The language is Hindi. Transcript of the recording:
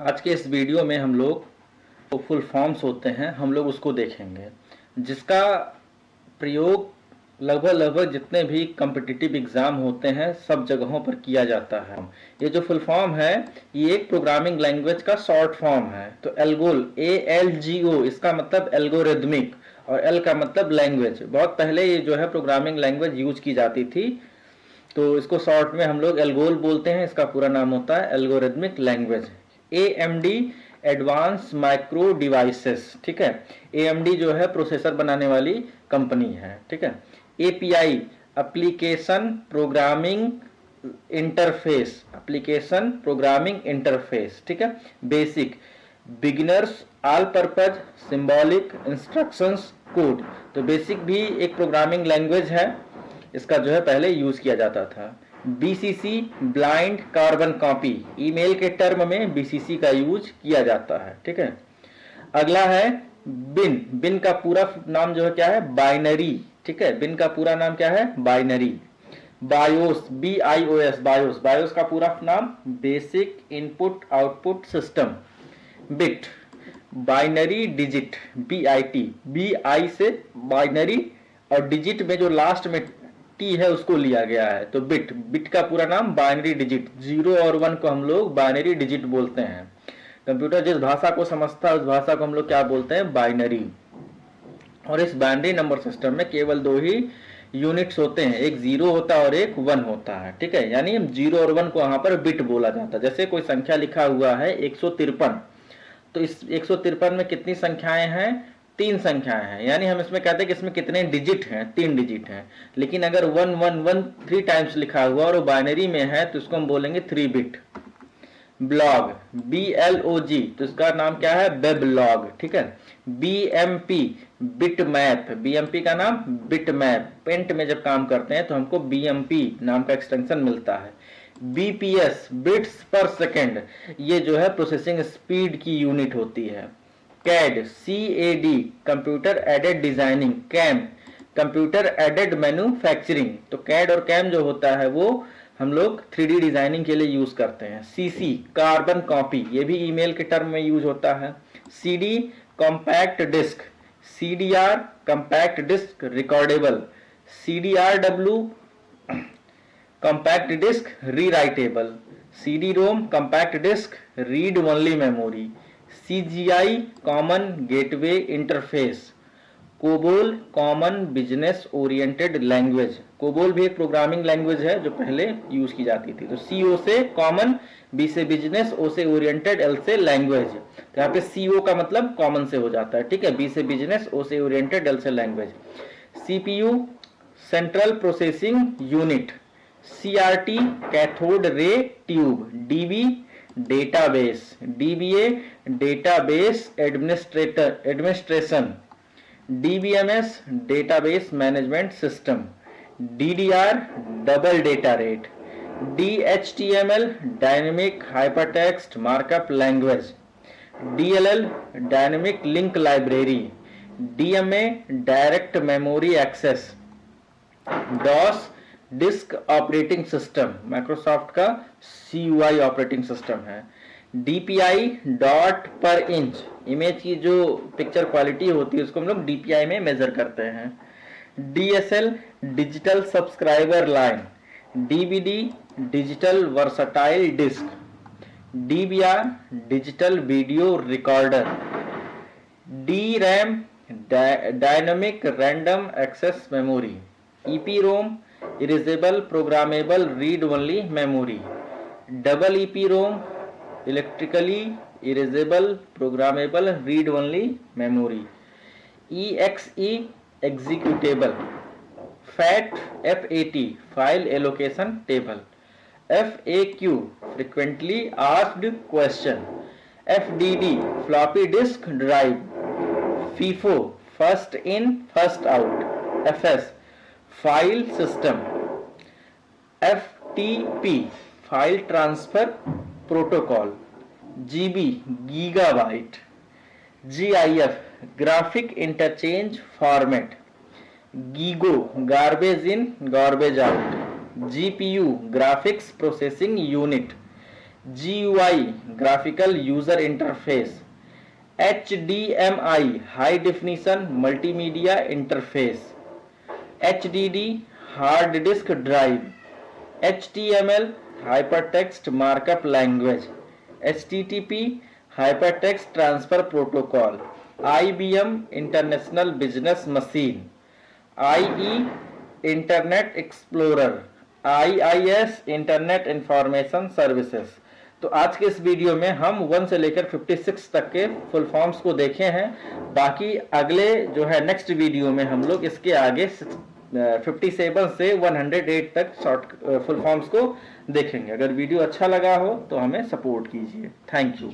आज के इस वीडियो में हम लोग जो फुल फॉर्म्स होते हैं हम लोग उसको देखेंगे, जिसका प्रयोग लगभग जितने भी कम्पिटिटिव एग्ज़ाम होते हैं सब जगहों पर किया जाता है। ये जो फुल फॉर्म है ये एक प्रोग्रामिंग लैंग्वेज का शॉर्ट फॉर्म है। तो एल्गोल ALGO इसका मतलब एल्गोरिदमिक और एल का मतलब लैंग्वेज। बहुत पहले ये जो है प्रोग्रामिंग लैंग्वेज यूज की जाती थी, तो इसको शॉर्ट में हम लोग एल्गोल बोलते हैं। इसका पूरा नाम होता है algorithmic language. AMD advance micro devices, ठीक है। AMD जो है प्रोसेसर बनाने वाली कंपनी है, ठीक है। API application programming interface, application programming interface, ठीक है। Basic beginners all purpose symbolic instructions code. तो बेसिक भी एक प्रोग्रामिंग लैंग्वेज है, इसका जो है पहले यूज किया जाता था। BCC blind carbon copy, email के टर्म में BCC का यूज किया जाता है, ठीक है। अगला है बिन। बिन का पूरा नाम जो है क्या है? बाइनरी, ठीक है। बिन का पूरा नाम क्या है? Binary. BIOS BIOS, BIOS. BIOS का पूरा नाम basic input output system. Bit binary digit, BIT, BI से बाइनरी और डिजिट में जो लास्ट में टी है उसको लिया गया है, तो बिट। बिट का पूरा नाम बाइनरी डिजिट। 0 और 1 को हम लोग बाइनरी डिजिट बोलते हैं। कंप्यूटर जिस भाषा को समझता है उस भाषा को हम लोग क्या बोलते हैं? बाइनरी। और इस बाइनरी नंबर सिस्टम में केवल दो ही यूनिट्स होते हैं, एक 0 होता है और एक 1 होता है, ठीक है। यानी 0 और 1 को यहाँ पर बिट बोला जाता है। जैसे कोई संख्या लिखा हुआ है 153, तो इस 153 में कितनी संख्याएं हैं? 3 संख्याएं हैं। यानी हम इसमें कहते हैं कि इसमें कितने डिजिट हैं? 3 डिजिट हैं। लेकिन अगर 111 3 टाइम्स लिखा हुआ और वो बाइनरी में है तो इसको हम बोलेंगे 3 बिट। ब्लॉग BLOG, तो इसका नाम क्या है? वेबलॉग, ठीक है। BMP बिट मैप, BMP का नाम बिट मैप। पेंट में जब काम करते हैं तो हमको BMP नाम का एक्सटेंशन मिलता है। BPS बिट्स पर सेकेंड, ये जो है प्रोसेसिंग स्पीड की यूनिट होती है। CAD computer aided designing. CAM computer aided manufacturing. तो कैड और कैम जो होता है वो हम लोग 3D डिजाइनिंग के लिए यूज करते हैं। CC कार्बन कॉपी, ये भी ईमेल के टर्म में यूज होता है। CD compact disc, CDR compact disc recordable. CDRW compact disc rewritable. CD-ROM compact disc read only memory. CGI common gateway interface. COBOL common business oriented language. COBOL भी एक प्रोग्रामिंग लैंग्वेज है जो पहले यूज की जाती थी। तो CO से कॉमन, B से बिजनेस, O से ओरिएंटेड, L से लैंग्वेज। तो यहाँ पे CO का मतलब कॉमन से हो जाता है, ठीक है। B से बिजनेस, O से ओरिएंटेड, L से language. CPU central processing unit. CRT cathode ray tube. DB database. DBA database administration. DBMS database management system. DDR double data rate. DHTML dynamic hypertext markup language. DLL dynamic link library. DMA direct memory access. DOS disk operating system, Microsoft का CUI ऑपरेटिंग सिस्टम है। DPI dot per inch, image की जो पिक्चर क्वालिटी होती है उसको हम लोग DPI में मेजर करते हैं। DSL digital subscriber line. DVD digital versatile disc. DVR digital video recorder. DRAM dynamic random access memory. EPROM erasable programmable read only memory. Double EPROM electrically erasable programmable read only memory. EXE executable. FAT file allocation table. FAQ frequently asked question. FDD floppy disk drive. FIFO first in first out. FS file system. FTP file transfer protocol. GB gigabyte. GIF graphic interchange format. GIGO garbage in garbage out. GPU graphics processing unit. GUI graphical user interface, HDMI high definition multimedia interface, HDD hard disk drive, HTML hypertext markup language, HTTP hypertext transfer protocol, IBM international business machine, IE internet explorer, IIS internet information services. तो आज के इस वीडियो में हम 1 से लेकर 56 तक के फुल फॉर्म्स को देखे हैं। बाकी अगले जो है नेक्स्ट वीडियो में हम लोग इसके आगे 57 से 108 तक शॉर्ट फुल फॉर्म्स को देखेंगे। अगर वीडियो अच्छा लगा हो तो हमें सपोर्ट कीजिए। Thank you.